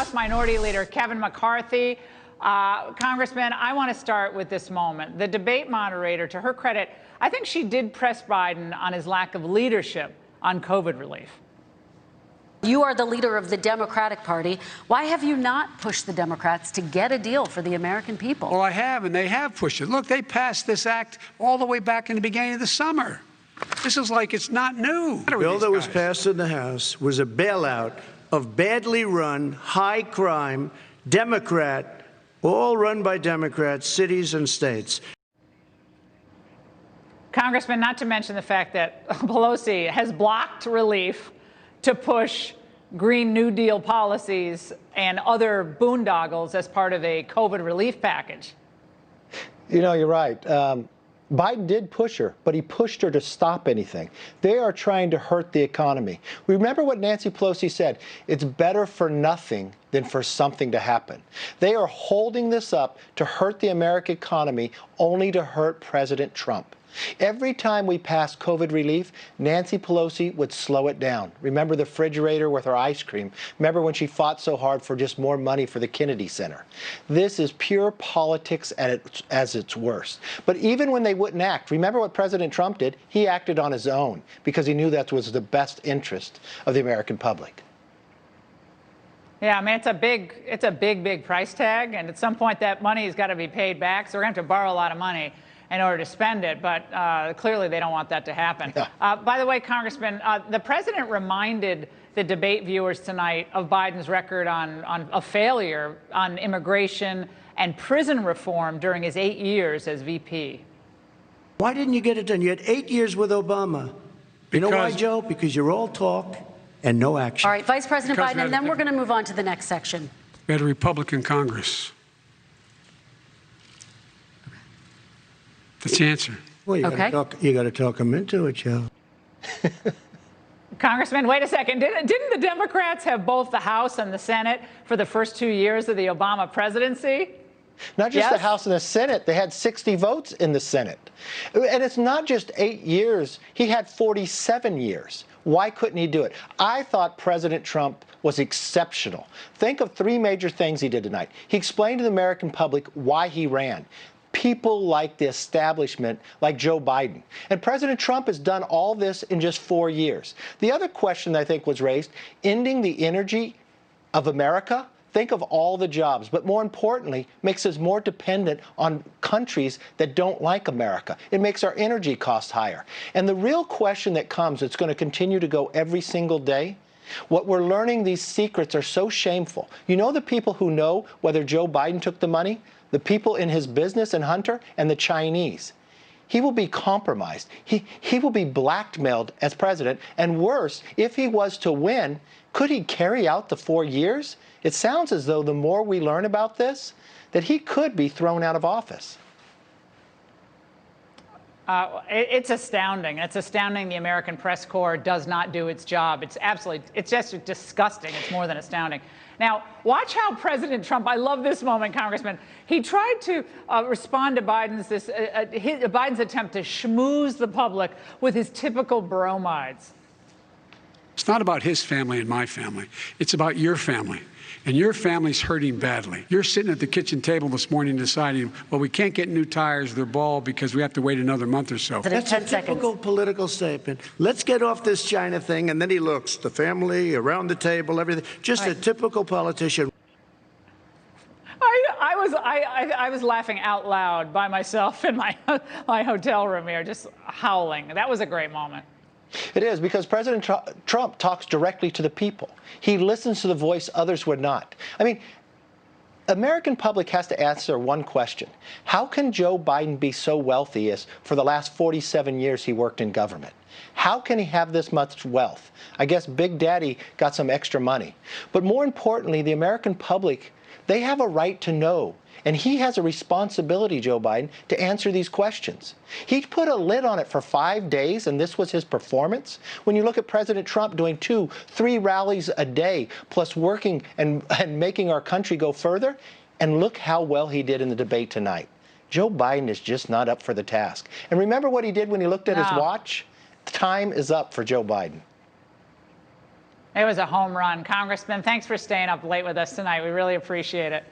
House Minority Leader Kevin McCarthy. Congressman, I want to start with this moment. The debate moderator, to her credit, I think she did press Biden on his lack of leadership on COVID relief. You are the leader of the Democratic Party. Why have you not pushed the Democrats to get a deal for the American people? Well, I have, and they have pushed it. Look, they passed this act all the way back in the beginning of the summer. This is like it's not new. The bill that was passed in the House was a bailout of badly run, high-crime, Democrat, all run by Democrats, cities and states. Congressman, not to mention the fact that Pelosi has blocked relief to push Green New Deal policies and other boondoggles as part of a COVID relief package. You know, you're right. Biden did push her, but he pushed her to stop anything. They are trying to hurt the economy. Remember what Nancy Pelosi said, it's better for nothing than for something to happen. They are holding this up to hurt the American economy, only to hurt President Trump. Every time we passed COVID relief, Nancy Pelosi would slow it down. Remember the refrigerator with her ice cream? Remember when she fought so hard for just more money for the Kennedy Center? This is pure politics at its worst. But even when they wouldn't act, remember what President Trump did? He acted on his own because he knew that was the best interest of the American public. Yeah, I mean, it's a big price tag, and at some point that money has got to be paid back, so we're going to have to borrow a lot of money in order to spend it, but clearly they don't want that to happen. Yeah. By the way, Congressman, the president reminded the debate viewers tonight of Biden's record on a failure on immigration and prison reform during his 8 years as VP. Why didn't you get it done? You had 8 years with Obama. You know why, Joe? Because you're all talk and no action. All right, Vice President Biden, and then we're going to move on to the next section. We had a Republican Congress. That's the answer. Well, you got to talk them into it, Joe. Congressman, wait a second. Didn't the Democrats have both the House and the Senate for the first 2 years of the Obama presidency? Not just the House and the Senate. They had 60 votes in the Senate. And it's not just 8 years. He had 47 years. Why couldn't he do it? I thought President Trump was exceptional. Think of three major things he did tonight. He explained to the American public why he ran. People like the establishment, like Joe Biden. And President Trump has done all this in just 4 years. The other question that I think was raised, ending the energy of America, think of all the jobs, but more importantly, makes us more dependent on countries that don't like America. It makes our energy costs higher. And the real question that comes, it's going to continue to go every single day, what we're learning, these secrets are so shameful. You know the people who know whether Joe Biden took the money? The people in his business and Hunter and the Chinese. He will be compromised. He will be blackmailed as president. And worse, if he was to win, could he carry out the 4 years? It sounds as though the more we learn about this, that he could be thrown out of office. It's astounding. It's astounding the American press corps does not do its job. It's just disgusting. It's more than astounding. Now, watch how President Trump, I love this moment, Congressman, he tried to respond to Biden's attempt to schmooze the public with his typical bromides. It's not about his family and my family. It's about your family. And your family's hurting badly. You're sitting at the kitchen table this morning deciding, well, we can't get new tires, they're bald, because we have to wait another month or so. That's a typical political statement. Let's get off this China thing, and then he looks, the family, around the table, everything. Just a typical politician. I was laughing out loud by myself in my hotel room here, just howling. That was a great moment. It is, because President Trump talks directly to the people. He listens to the voice others would not. I mean, American public has to answer one question. How can Joe Biden be so wealthy as for the last 47 years he worked in government? How can he have this much wealth? I guess Big Daddy got some extra money. But more importantly, the American public, they have a right to know. And he has a responsibility, Joe Biden, to answer these questions. He put a lid on it for 5 days, and this was his performance. When you look at President Trump doing 2, 3 rallies a day, plus working and making our country go further, and look how well he did in the debate tonight. Joe Biden is just not up for the task. And remember what he did when he looked at his watch? Time is up for Joe Biden. It was a home run. Congressman, thanks for staying up late with us tonight. We really appreciate it.